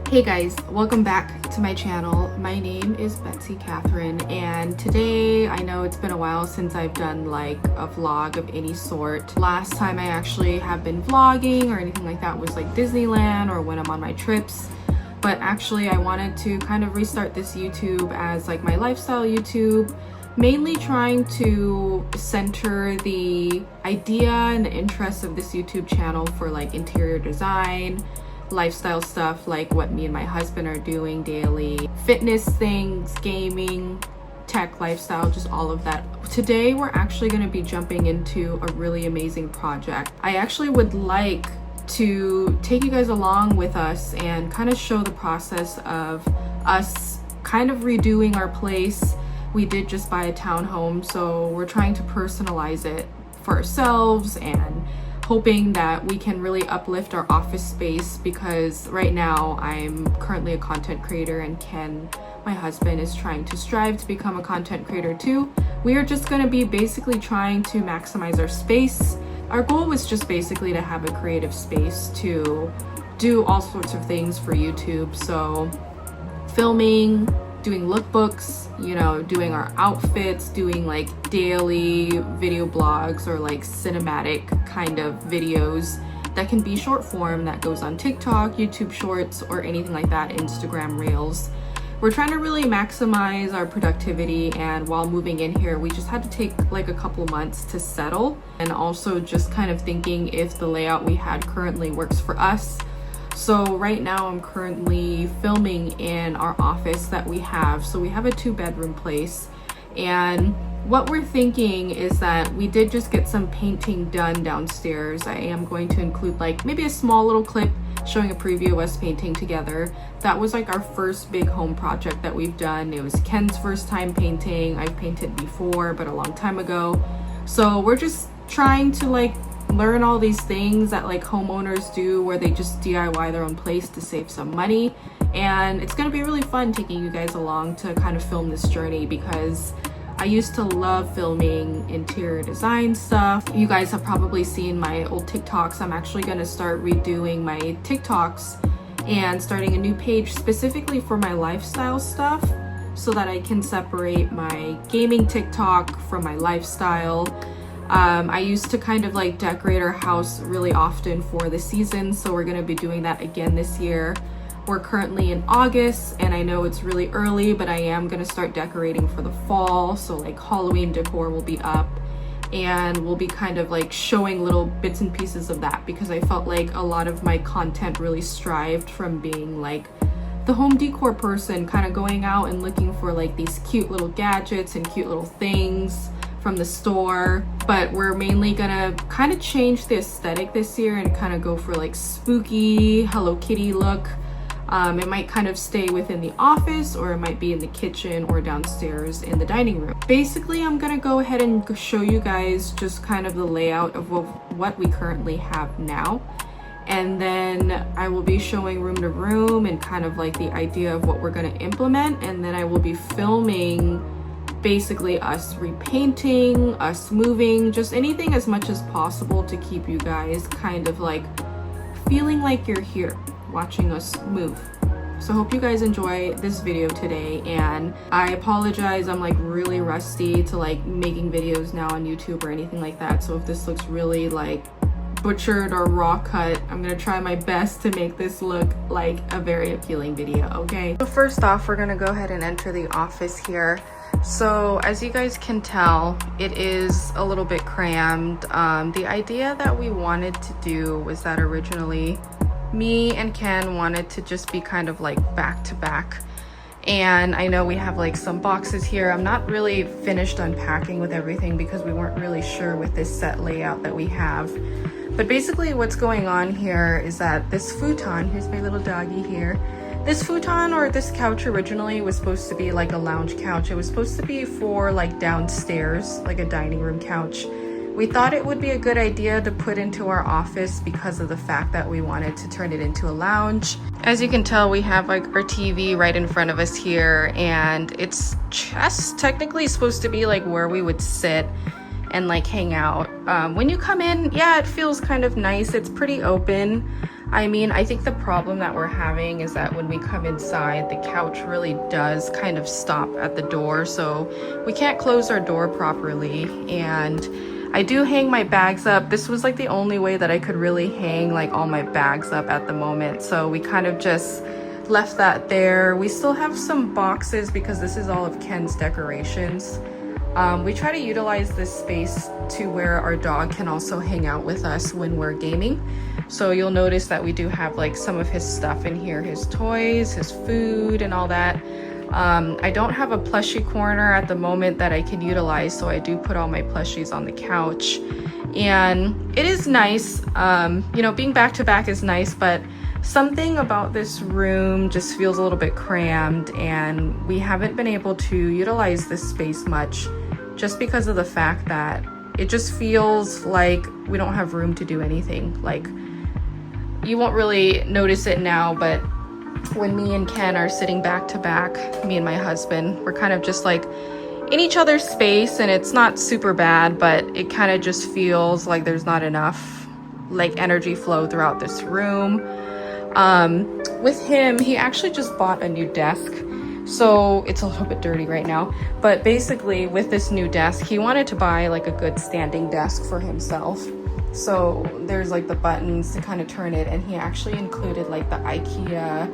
Hey guys, welcome back to my channel. My name is Betsy Catherine, and today, I know it's been a while since I've done like a vlog of any sort. Last time I actually have been vlogging or anything like that was like Disneyland or when I'm on my trips. But actually I wanted to kind of restart this YouTube as like my lifestyle YouTube, mainly trying to center the idea and the interest of this YouTube channel for like interior design, lifestyle stuff like what me and my husband are doing daily, fitness things, gaming, tech, lifestyle, just all of that. Today we're actually going to be jumping into a really amazing project. I actually would like to take you guys along with us and kind of show the process of us kind of redoing our place. We did just buy a townhome, so we're trying to personalize it for ourselves and hoping that we can really uplift our office space, because right now I'm currently a content creator and Ken, my husband, is trying to strive to become a content creator too. We are just going to be basically trying to maximize our space. Our goal was just basically to have a creative space to do all sorts of things for YouTube. So filming, doing lookbooks, you know, doing our outfits, doing like daily video blogs or like cinematic kind of videos that can be short form that goes on TikTok, YouTube Shorts, or anything like that, Instagram Reels. We're trying to really maximize our productivity, and while moving in here we just had to take like a couple months to settle, and also just kind of thinking if the layout we had currently works for us. So right now I'm currently filming in our office that we have. So we have a 2-bedroom place, and what we're thinking is that we did just get some painting done downstairs. I am going to include like maybe a small little clip showing a preview of us painting together. That was like our first big home project that we've done. It was Ken's first time painting. I've painted before, but a long time ago. So we're just trying to like learn all these things that like homeowners do, where they just DIY their own place to save some money. And it's going to be really fun taking you guys along to kind of film this journey, because I used to love filming interior design stuff. You guys have probably seen my old TikToks. I'm actually going to start redoing my TikToks and starting a new page specifically for my lifestyle stuff, so that I can separate my gaming TikTok from my lifestyle. I used to kind of like decorate our house really often for the season, so we're going to be doing that again this year. We're currently in August, and I know it's really early, but I am going to start decorating for the fall. So like Halloween decor will be up, and we'll be kind of like showing little bits and pieces of that, because I felt like a lot of my content really strived from being like the home decor person, kind of going out and looking for like these cute little gadgets and cute little things from the store. But we're mainly gonna kind of change the aesthetic this year and kind of go for like spooky Hello Kitty look. It might kind of stay within the office, or it might be in the kitchen or downstairs in the dining room. Basically, I'm gonna go ahead and show you guys just kind of the layout of what we currently have now, and then I will be showing room to room and kind of like the idea of what we're gonna implement, and then I will be filming basically us repainting, us moving, just anything as much as possible to keep you guys kind of like feeling like you're here watching us move. So hope you guys enjoy this video today, and I apologize, I'm like really rusty to like making videos now on YouTube or anything like that. So if this looks really like butchered or raw cut, I'm gonna try my best to make this look like a very appealing video, okay? So first off, we're gonna go ahead and enter the office here. So as you guys can tell, it is a little bit crammed. The idea that we wanted to do was that originally me and Ken wanted to just be kind of like back to back. And I know we have like some boxes here. I'm not really finished unpacking with everything because we weren't really sure with this set layout that we have. But basically what's going on here is that this futon, here's my little doggy here, this futon or this couch originally was supposed to be like a lounge couch. It was supposed to be for like downstairs, like a dining room couch. We thought it would be a good idea to put into our office because of the fact that we wanted to turn it into a lounge. As you can tell, we have like our TV right in front of us here, and it's just technically supposed to be like where we would sit and like hang out. When you come in, yeah, it feels kind of nice. It's pretty open. I mean, I think the problem that we're having is that when we come inside, the couch really does kind of stop at the door, so we can't close our door properly. And I do hang my bags up. This was like the only way that I could really hang like all my bags up at the moment, so we kind of just left that there. We still have some boxes because this is all of Ken's decorations. We try to utilize this space to where our dog can also hang out with us when we're gaming. So you'll notice that we do have like some of his stuff in here, his toys, his food, and all that. I don't have a plushie corner at the moment that I can utilize, so I do put all my plushies on the couch. And it is nice, you know, being back to back is nice, but something about this room just feels a little bit crammed, and we haven't been able to utilize this space much just because of the fact that it just feels like we don't have room to do anything. Like, you won't really notice it now, but when me and Ken are sitting back to back, me and my husband, we're kind of just like in each other's space, and it's not super bad, but it kind of just feels like there's not enough like energy flow throughout this room. With him, he actually just bought a new desk, so it's a little bit dirty right now, but basically with this new desk, he wanted to buy like a good standing desk for himself. So there's like the buttons to kind of turn it, and he actually included like the IKEA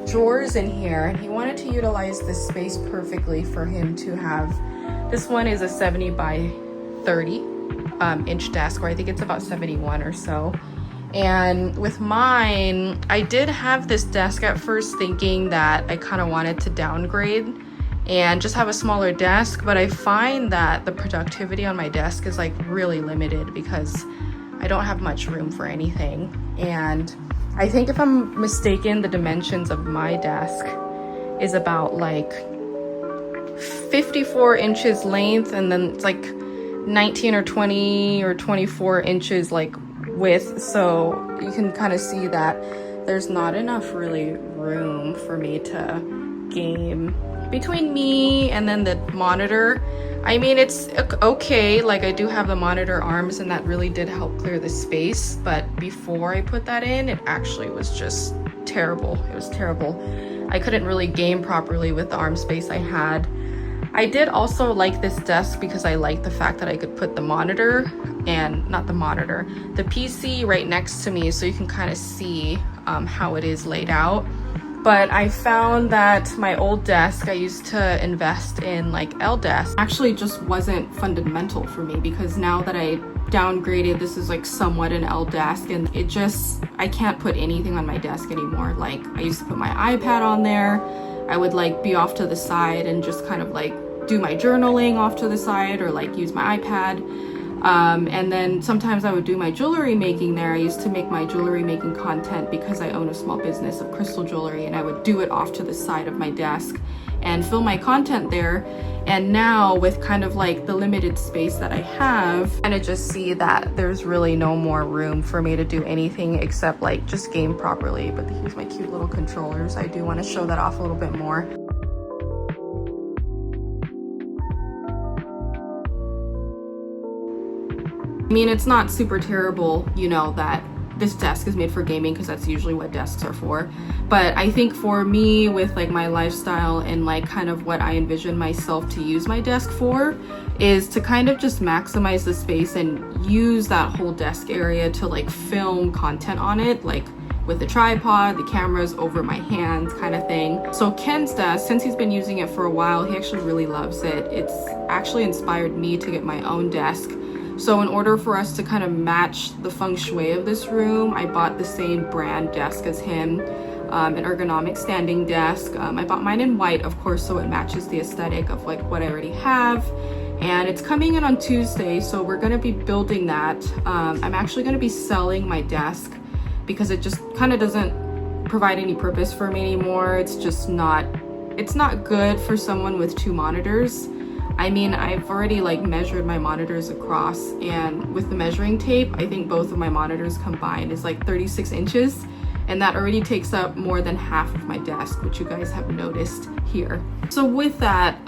drawers in here, and he wanted to utilize this space perfectly for him to have. This one is a 70 by 30 inch desk, or I think it's about 71 or so. And with mine, I did have this desk at first thinking that I kind of wanted to downgrade and just have a smaller desk, but I find that the productivity on my desk is like really limited because I don't have much room for anything. And I think if I'm mistaken, the dimensions of my desk is about like 54 inches length, and then it's like 19 or 20 or 24 inches like width. So you can kind of see that there's not enough really room for me to game. Between me and then the monitor, I mean, it's okay. Like, I do have the monitor arms, and that really did help clear the space, but before I put that in, it actually was just terrible. It was terrible. I couldn't really game properly with the arm space I had. I did also like this desk because I liked the fact that I could put the monitor, and not the monitor, the PC right next to me, so you can kind of see how it is laid out. But I found that my old desk I used to invest in, like L desk, actually just wasn't fundamental for me, because now that I downgraded, this is like somewhat an L desk, and it just, I can't put anything on my desk anymore. Like, I used to put my iPad on there. I would like be off to the side and just kind of like do my journaling off to the side, or like use my iPad. And then sometimes I would do my jewelry making there. I used to make my jewelry making content because I own a small business of crystal jewelry, and I would do it off to the side of my desk and film my content there. And now with kind of like the limited space that I have, and I just see that there's really no more room for me to do anything except like just game properly. But here's my cute little controllers. I do want to show that off a little bit more. I mean, it's not super terrible, you know, that this desk is made for gaming, because that's usually what desks are for. But I think for me, with like my lifestyle and like kind of what I envision myself to use my desk for, is to kind of just maximize the space and use that whole desk area to like film content on it, like with the tripod, the cameras over my hands kind of thing. So Ken's desk, since he's been using it for a while, he actually really loves it. It's actually inspired me to get my own desk. So in order for us to kind of match the feng shui of this room, I bought the same brand desk as him, an ergonomic standing desk. I bought mine in white, of course, so it matches the aesthetic of like what I already have. And it's coming in on Tuesday, so we're gonna be building that. I'm actually gonna be selling my desk because it just kind of doesn't provide any purpose for me anymore. It's just not, it's not good for someone with two monitors. I mean, I've already like measured my monitors across, and with the measuring tape, I think both of my monitors combined is like 36 inches, and that already takes up more than half of my desk, which you guys have noticed here. So with that,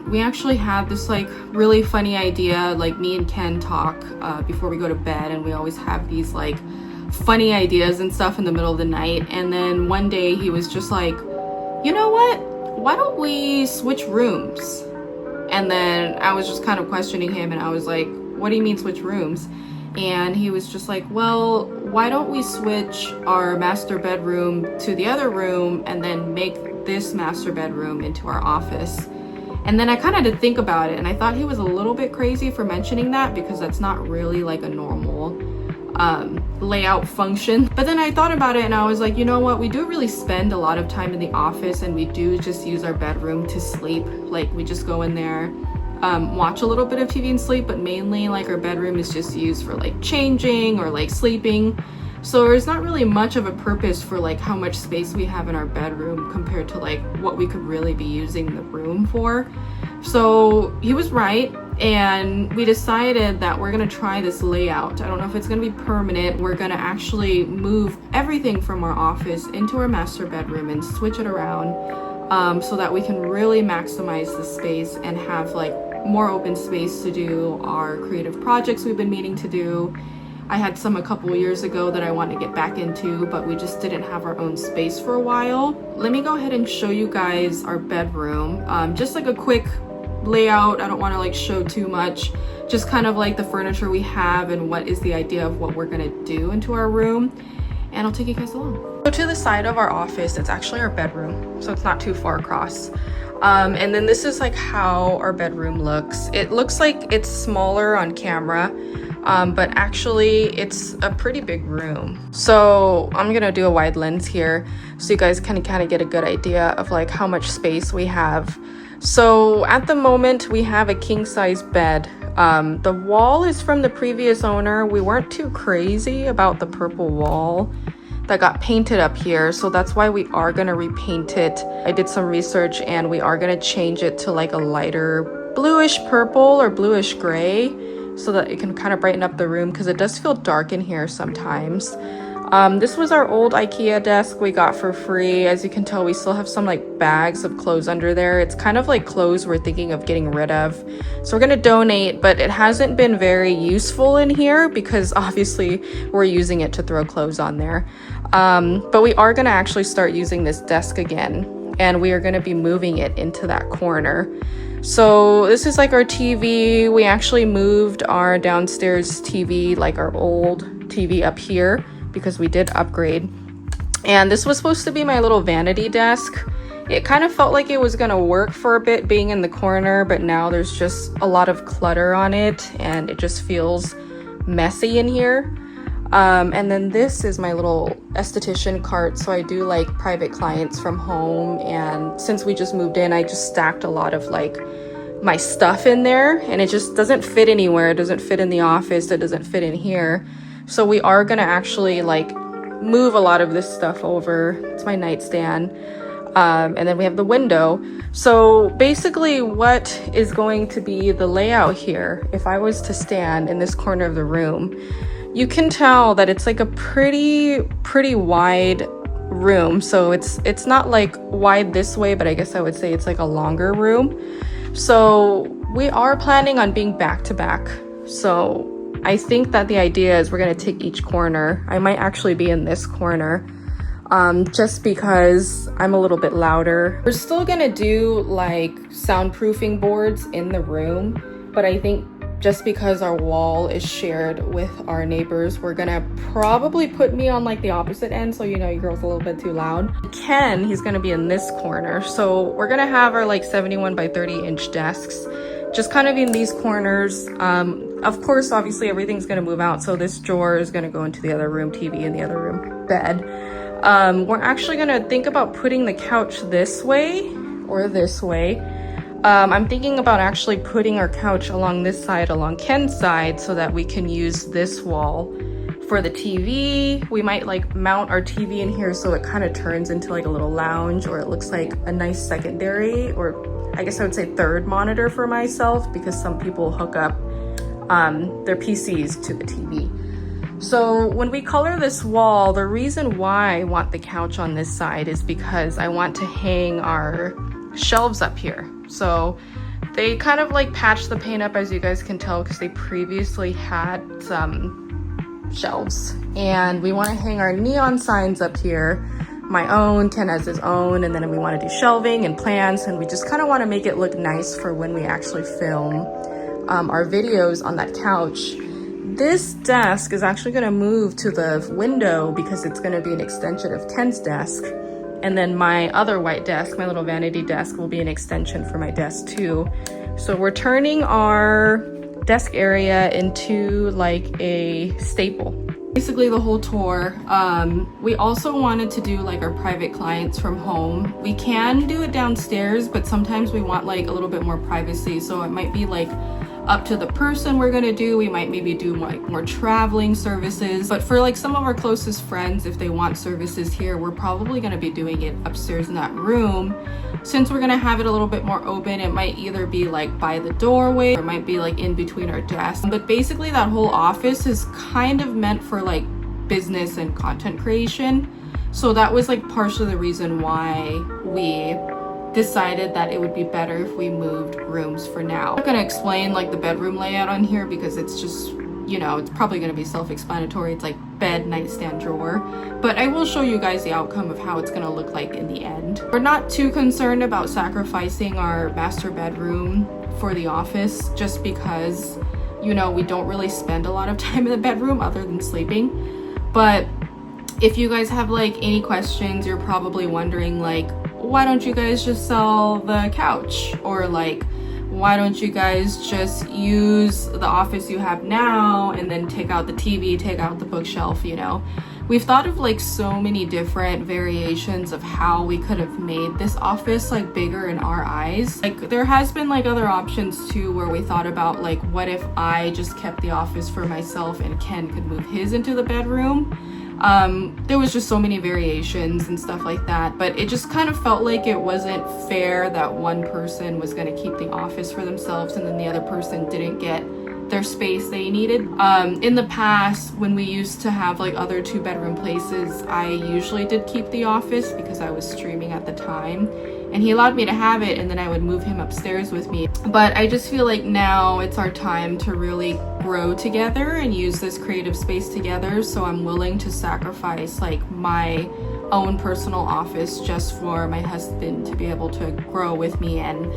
we actually had this like really funny idea. Like, me and Ken talk before we go to bed, and we always have these like funny ideas and stuff in the middle of the night. And then one day he was just like, you know what? Why don't we switch rooms? And then I was just kind of questioning him, and I was like, what do you mean switch rooms? And he was just like, well, why don't we switch our master bedroom to the other room and then make this master bedroom into our office? And then I kind of had to think about it, and I thought he was a little bit crazy for mentioning that, because that's not really like a normal layout function. But then I thought about it and I was like, you know what, we do really spend a lot of time in the office, and we do just use our bedroom to sleep. Like, we just go in there, watch a little bit of TV and sleep, but mainly like our bedroom is just used for like changing or like sleeping. So there's not really much of a purpose for like how much space we have in our bedroom compared to like what we could really be using the room for. So he was right, and we decided that we're gonna try this layout. I don't know if it's gonna be permanent. We're gonna actually move everything from our office into our master bedroom and switch it around, so that we can really maximize the space and have like more open space to do our creative projects we've been meaning to do. I had some a couple years ago that I wanted to get back into, but we just didn't have our own space for a while. Let me go ahead and show you guys our bedroom. Just like a quick layout. I don't want to like show too much, just kind of like the furniture we have and what is the idea of what we're gonna do into our room, and I'll take you guys along. So to the side of our office, it's actually our bedroom, so it's not too far across. And then this is like how our bedroom looks. It looks like it's smaller on camera, but actually it's a pretty big room. So I'm gonna do a wide lens here so you guys can kind of get a good idea of like how much space we have. So at the moment we have a king size bed. The wall is from the previous owner. We weren't too crazy about the purple wall that got painted up here, so that's why we are gonna repaint it. I did some research and we are gonna change it to like a lighter bluish purple or bluish gray, so that it can kind of brighten up the room, because it does feel dark in here sometimes. This was our old IKEA desk we got for free. As you can tell, we still have some like bags of clothes under there. It's kind of like clothes we're thinking of getting rid of, so we're gonna donate, but it hasn't been very useful in here because obviously we're using it to throw clothes on there. But we are gonna actually start using this desk again, and we are gonna be moving it into that corner. So this is like our TV. We actually moved our downstairs TV, like our old TV, up here because we did upgrade. And this was supposed to be my little vanity desk. It kind of felt like it was gonna work for a bit being in the corner, but now there's just a lot of clutter on it and it just feels messy in here. And then this is my little esthetician cart. So I do like private clients from home, and since we just moved in, I just stacked a lot of like my stuff in there, and it just doesn't fit anywhere. It doesn't fit in the office, it doesn't fit in here. So we are gonna actually like move a lot of this stuff over. It's my nightstand. And then we have the window. So basically what is going to be the layout here, if I was to stand in this corner of the room, you can tell that it's like a pretty wide room. So it's not like wide this way, but I guess I would say it's like a longer room. So we are planning on being back to back. So I think that the idea is we're gonna take each corner. I might actually be in this corner, just because I'm a little bit louder. We're still gonna do like soundproofing boards in the room, but I think just because our wall is shared with our neighbors, we're gonna probably put me on like the opposite end, so you know your girl's a little bit too loud. Ken, he's gonna be in this corner. So we're gonna have our like 71 by 30 inch desks just kind of in these corners. Of course, obviously everything's gonna move out, so this drawer is gonna go into the other room, TV in the other room, bed. We're actually gonna think about putting the couch this way or this way. I'm thinking about actually putting our couch along this side, along Ken's side, so that we can use this wall for the TV. We might like mount our TV in here so it kind of turns into like a little lounge, or it looks like a nice secondary, or I guess I would say third monitor for myself, because some people hook up their PCs to the TV. So when we color this wall, the reason why I want the couch on this side is because I want to hang our shelves up here. So they kind of like patched the paint up, as you guys can tell, because they previously had some shelves. And we want to hang our neon signs up here. My own, Ken has his own, and then we want to do shelving and plants, and we just kind of want to make it look nice for when we actually film our videos on that couch. This desk is actually going to move to the window because it's going to be an extension of Ken's desk. And then my other white desk, my little vanity desk, will be an extension for my desk too. So we're turning our desk area into like a staple. Basically the whole tour. We also wanted to do like our private clients from home. We can do it downstairs, but sometimes we want like a little bit more privacy. So it might be like up to the person we're gonna do. We might maybe do like more traveling services, but for like some of our closest friends, if they want services here, we're probably gonna be doing it upstairs in that room. Since we're gonna have it a little bit more open, it might either be like by the doorway or it might be like in between our desks. But basically that whole office is kind of meant for like business and content creation. So that was like partially the reason why we decided that it would be better if we moved rooms for now. I'm not gonna explain like the bedroom layout on here because it's just, you know, it's probably gonna be self-explanatory. It's like bed, nightstand, drawer. But I will show you guys the outcome of how it's gonna look like in the end. We're not too concerned about sacrificing our master bedroom for the office just because, you know, we don't really spend a lot of time in the bedroom other than sleeping. But if you guys have like any questions, you're probably wondering like, why don't you guys just sell the couch? Or like, why don't you guys just use the office you have now and then take out the TV, take out the bookshelf, you know? We've thought of like so many different variations of how we could have made this office like bigger in our eyes. Like there has been like other options too where we thought about like, what if I just kept the office for myself and Ken could move his into the bedroom? There was just so many variations and stuff like that, but it just kind of felt like it wasn't fair that one person was going to keep the office for themselves and then the other person didn't get their space they needed. In the past, when we used to have like other 2-bedroom places, I usually did keep the office because I was streaming at the time and he allowed me to have it, and then I would move him upstairs with me. But I just feel like now it's our time to really grow together and use this creative space together. So I'm willing to sacrifice like my own personal office just for my husband to be able to grow with me and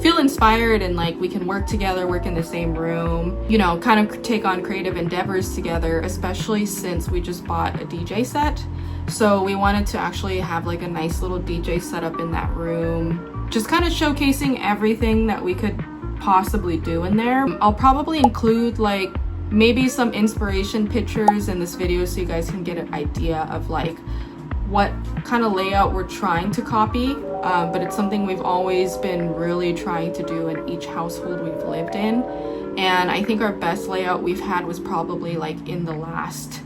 feel inspired, and like we can work together, work in the same room, you know, kind of take on creative endeavors together, especially since we just bought a DJ set. So we wanted to actually have like a nice little DJ setup in that room, just kind of showcasing everything that we could possibly do in there. I'll probably include like maybe some inspiration pictures in this video so you guys can get an idea of like what kind of layout we're trying to copy, but it's something we've always been really trying to do in each household we've lived in. And I think our best layout we've had was probably like in the last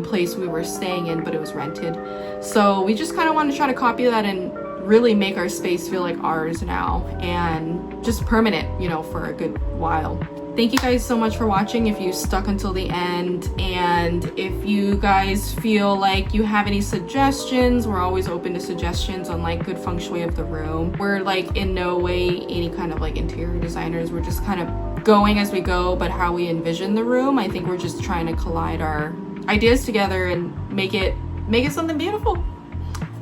place we were staying in, but it was rented. So we just kind of want to try to copy that and really make our space feel like ours now and just permanent, you know, for a good while. Thank you guys so much for watching if you stuck until the end, and if you guys feel like you have any suggestions, we're always open to suggestions on like good feng shui of the room. We're like in no way any kind of like interior designers, we're just kind of going as we go, but how we envision the room, I think we're just trying to collide our ideas together and make it something beautiful.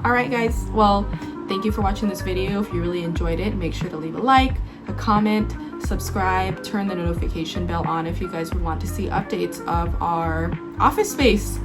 All right guys, well, thank you for watching this video. If you really enjoyed it, make sure to leave a like, a comment, subscribe, turn the notification bell on if you guys would want to see updates of our office space.